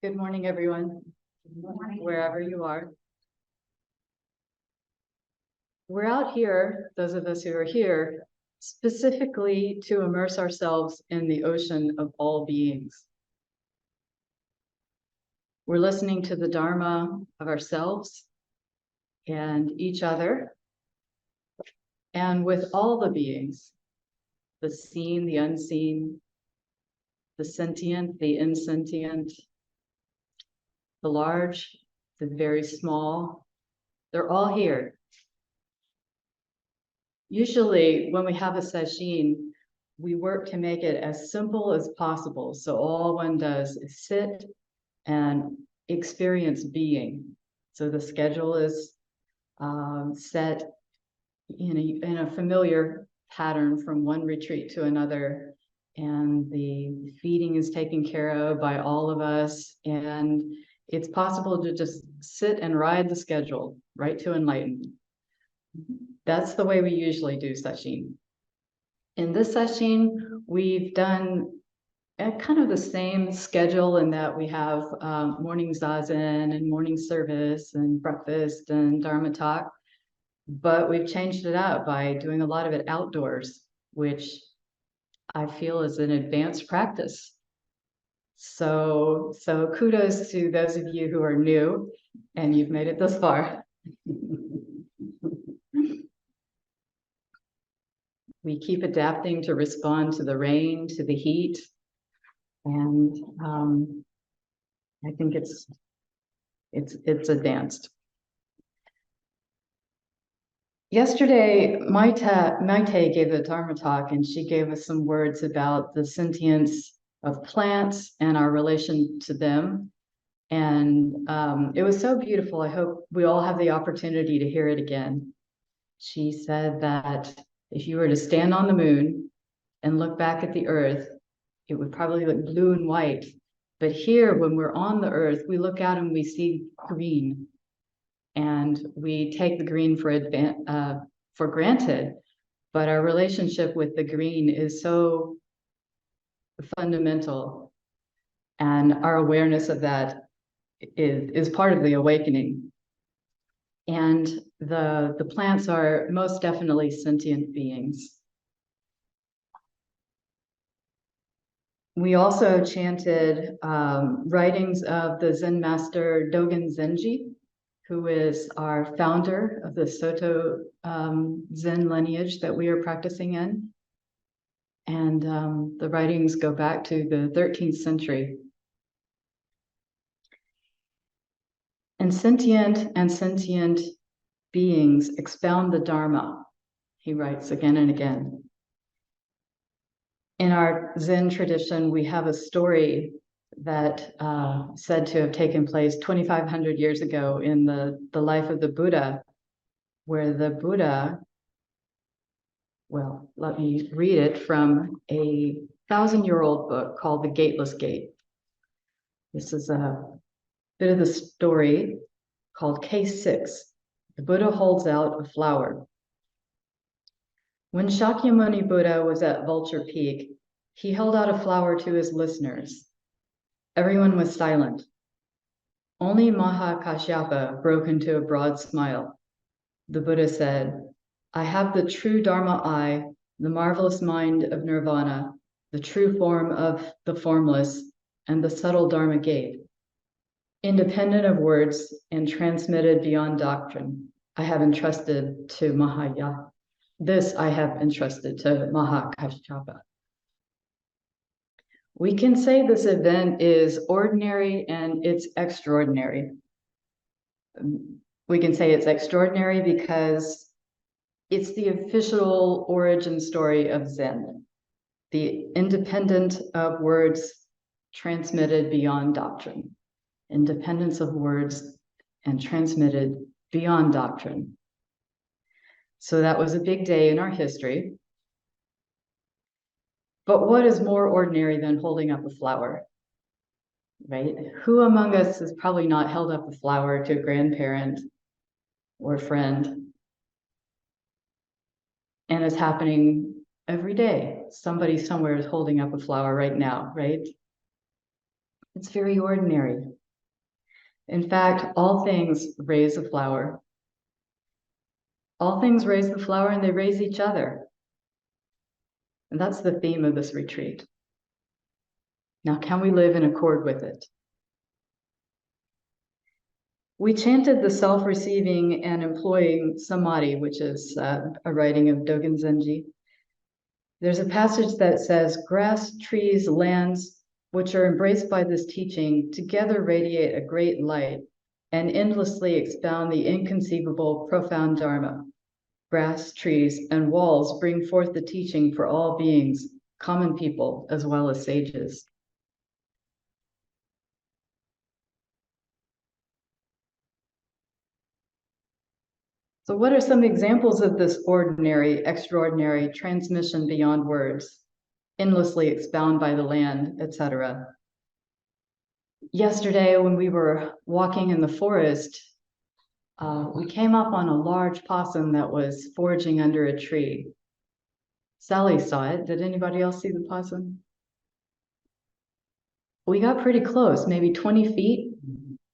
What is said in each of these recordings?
Good morning, everyone. Good morning. Wherever you are. We're out here, those of us who are here, specifically to immerse ourselves in the ocean of all beings. We're listening to the Dharma of ourselves and each other, and with all the beings, the seen, the unseen, the sentient, the insentient, the large, the very small, they're all here. Usually when we have a sesshin, we work to make it as simple as possible. So all one does is sit and experience being. So the schedule is set in a familiar pattern from one retreat to another. And the feeding is taken care of by all of us. And it's possible to just sit and ride the schedule right to enlightenment. That's the way we usually do sesshin. In this session, we've done kind of the same schedule in that we have morning zazen and morning service and breakfast and Dharma talk, but we've changed it out by doing a lot of it outdoors, which I feel is an advanced practice. So kudos to those of you who are new and you've made it this far. We keep adapting to respond to the rain, to the heat, and I think it's advanced. Yesterday, Maite gave a Dharma talk, and she gave us some words about the sentience of plants and our relation to them. And it was so beautiful. I hope we all have the opportunity to hear it again. She said that if you were to stand on the moon and look back at the earth, it would probably look blue and white. But here, when we're on the earth, we look out and we see green. And we take the green for granted. But our relationship with the green is so fundamental. And our awareness of that is part of the awakening. And the plants are most definitely sentient beings. We also chanted writings of the Zen master Dogen Zenji, who is our founder of the Soto Zen lineage that we are practicing in. And the writings go back to the 13th century. And sentient beings expound the Dharma, he writes again and again. In our Zen tradition, we have a story that said to have taken place 2,500 years ago in the life of the Buddha, where the Buddha, well, let me read it from a 1,000-year-old book called The Gateless Gate. This is a bit of the story called Case 6. The Buddha holds out a flower. When Shakyamuni Buddha was at Vulture Peak, he held out a flower to his listeners. Everyone was silent. Only Maha Kashyapa broke into a broad smile. The Buddha said, I have the true Dharma eye, the marvelous mind of nirvana, the true form of the formless, and the subtle Dharma gate. Independent of words and transmitted beyond doctrine, I have entrusted to Mahaya. This I have entrusted to Maha Kashyapa. We can say this event is ordinary and it's extraordinary. We can say it's extraordinary because it's the official origin story of Zen, the independent of words transmitted beyond doctrine, independence of words and transmitted beyond doctrine. So that was a big day in our history. But what is more ordinary than holding up a flower, right? Who among us has probably not held up a flower to a grandparent or a friend? And it's happening every day. Somebody somewhere is holding up a flower right now, right? It's very ordinary. In fact, all things raise a flower. All things raise the flower and they raise each other. And that's the theme of this retreat. Now, can we live in accord with it? We chanted the self-receiving and employing samadhi, which is a writing of Dogen Zenji. There's a passage that says, grass, trees, lands, which are embraced by this teaching, together radiate a great light and endlessly expound the inconceivable, profound Dharma. Grass, trees, and walls bring forth the teaching for all beings, common people, as well as sages. So what are some examples of this ordinary, extraordinary transmission beyond words, endlessly expound by the land, etc.? Yesterday, when we were walking in the forest, we came up on a large possum that was foraging under a tree. Sally saw it. Did anybody else see the possum? We got pretty close, maybe 20 feet,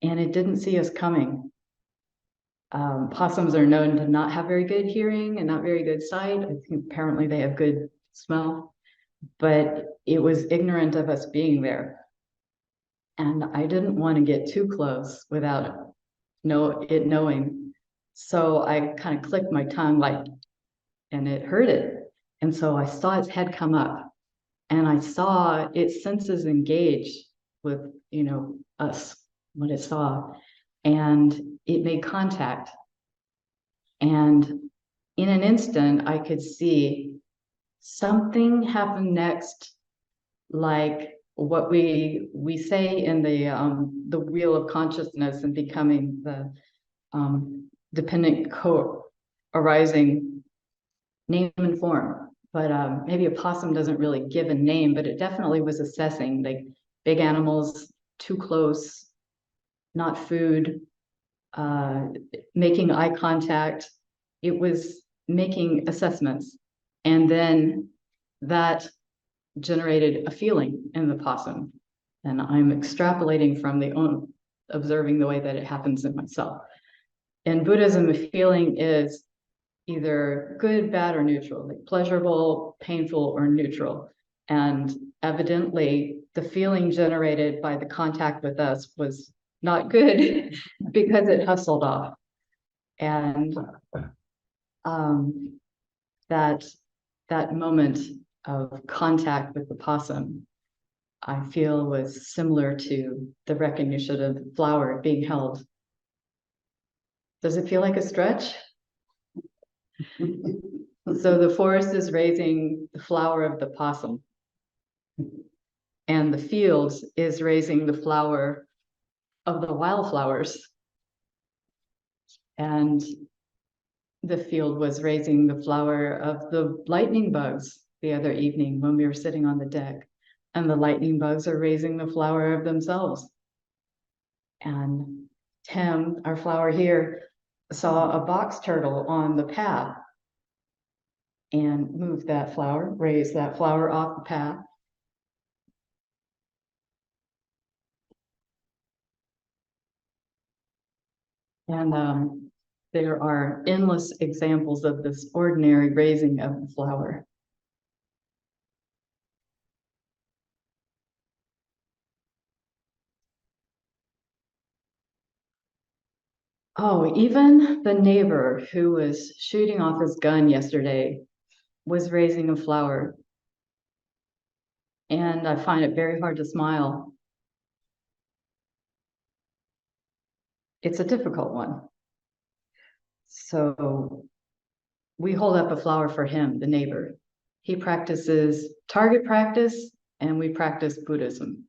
and it didn't see us coming. Possums are known to not have very good hearing and not very good sight. I think apparently they have good smell, but it was ignorant of us being there. And I didn't want to get too close without it knowing. So I kind of clicked my tongue and it hurt it. And so I saw its head come up and I saw its senses engage with, us, what it saw. And it made contact. And in an instant, I could see something happen next, like what we say in the wheel of consciousness and becoming the dependent co-arising name and form. But maybe a possum doesn't really give a name, but it definitely was assessing, like big animals, too close, not food, making eye contact. It was making assessments. And then that generated a feeling in the possum. And I'm extrapolating from observing the way that it happens in myself. In Buddhism, a feeling is either good, bad, or neutral, like pleasurable, painful, or neutral. And evidently, the feeling generated by the contact with us was not good because it hustled off. And that moment of contact with the possum, I feel was similar to the recognition of the flower being held. Does it feel like a stretch? So the forest is raising the flower of the possum, and the field is raising the flower of the wildflowers. And the field was raising the flower of the lightning bugs the other evening when we were sitting on the deck. And the lightning bugs are raising the flower of themselves. And Tim, our flower here, saw a box turtle on the path and moved that flower, raised that flower off the path. And there are endless examples of this ordinary raising of the flower. Oh, even the neighbor who was shooting off his gun yesterday was raising a flower. And I find it very hard to smile. It's a difficult one. So we hold up a flower for him, the neighbor. He practices target practice, and we practice Buddhism.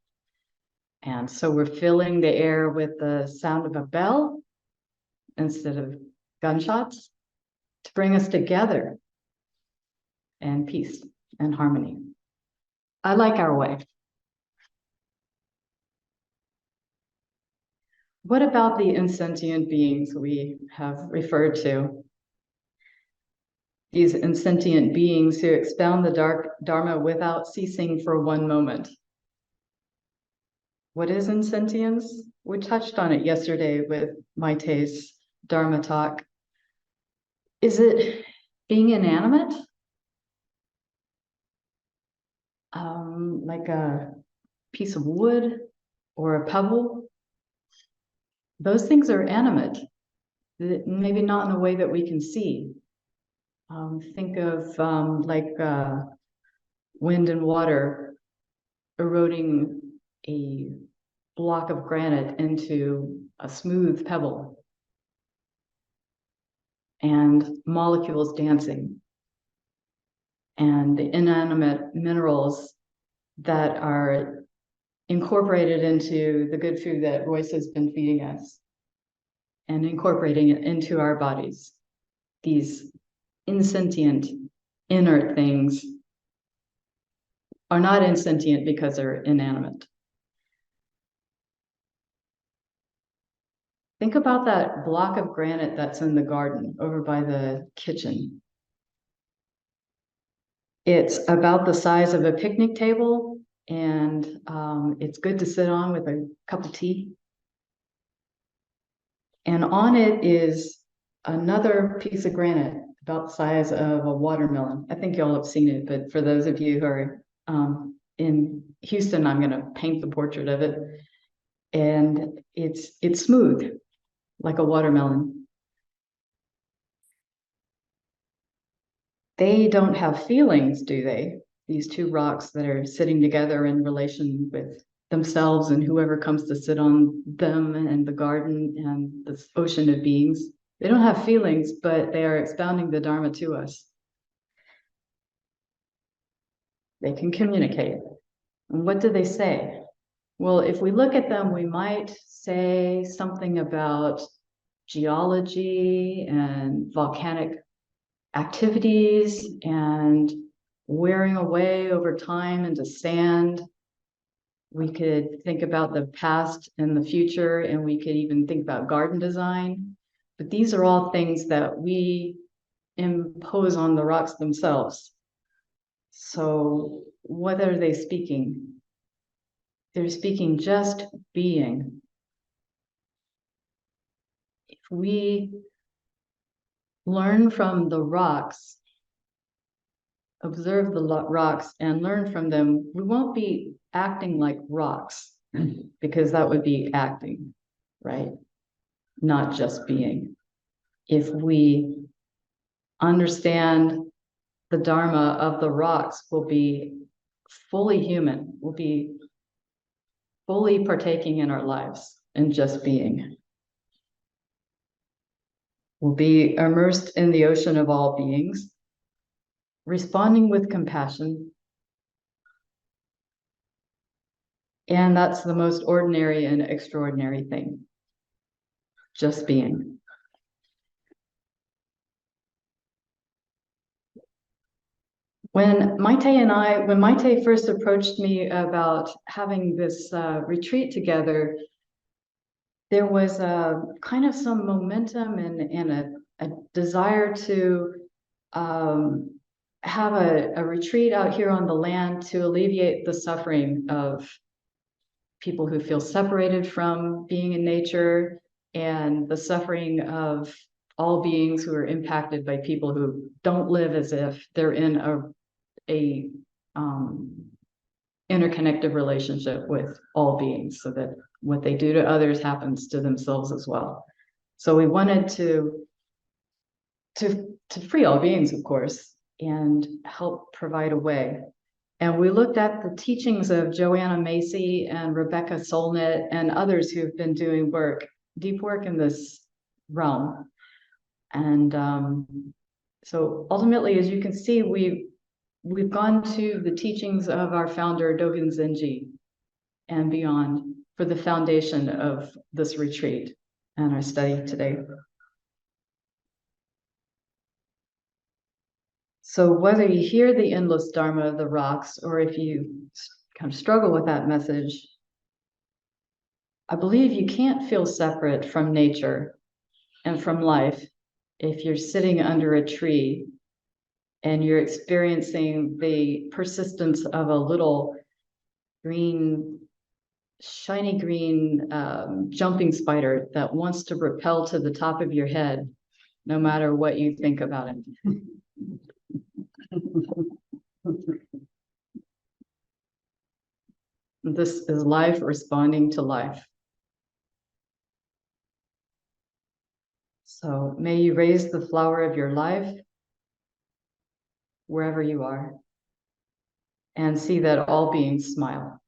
And so we're filling the air with the sound of a bell instead of gunshots to bring us together and peace and harmony. I like our way. What about the insentient beings we have referred to? These insentient beings who expound the Dharma without ceasing for one moment. What is insentience? We touched on it yesterday with Maite's Dharma talk. Is it being inanimate? Like a piece of wood or a pebble? Those things are animate, maybe not in a way that we can see. Think of wind and water eroding a block of granite into a smooth pebble, and molecules dancing, and the inanimate minerals that are incorporated into the good food that Royce has been feeding us and incorporating it into our bodies. These insentient, inert things are not insentient because they're inanimate. Think about that block of granite that's in the garden over by the kitchen. It's about the size of a picnic table, and it's good to sit on with a cup of tea. And on it is another piece of granite about the size of a watermelon. I think y'all have seen it, but for those of you who are in Houston, I'm going to paint the portrait of it. And it's smooth, like a watermelon. They don't have feelings, do they? These two rocks that are sitting together in relation with themselves and whoever comes to sit on them and the garden and this ocean of beings. They don't have feelings, but they are expounding the Dharma to us. They can communicate. And what do they say? Well, if we look at them, we might say something about geology and volcanic activities and wearing away over time into sand. We could think about the past and the future, and we could even think about garden design. But these are all things that we impose on the rocks themselves. So what are they speaking? They're speaking just being. If we learn from the rocks, observe the rocks and learn from them, we won't be acting like rocks, because that would be acting, right? Not just being. If we understand the Dharma of the rocks, we'll be fully human, we'll be fully partaking in our lives and just being. We'll be immersed in the ocean of all beings, responding with compassion. And that's the most ordinary and extraordinary thing, just being. When Maite first approached me about having this retreat together, there was a kind of some momentum and a desire to have a retreat out here on the land to alleviate the suffering of people who feel separated from being in nature, and the suffering of all beings who are impacted by people who don't live as if they're in a interconnected relationship with all beings, so that what they do to others happens to themselves as well. So we wanted to free all beings, of course, and help provide a way. And we looked at the teachings of Joanna Macy and Rebecca Solnit and others who've been doing deep work in this realm. And so ultimately, as you can see, we've gone to the teachings of our founder, Dogen Zenji, and beyond for the foundation of this retreat and our study today. So whether you hear the endless Dharma of the rocks, or if you kind of struggle with that message, I believe you can't feel separate from nature and from life if you're sitting under a tree and you're experiencing the persistence of a little green shiny green jumping spider that wants to rappel to the top of your head, no matter what you think about it. This is life responding to life. So may you raise the flower of your life wherever you are, and see that all beings smile.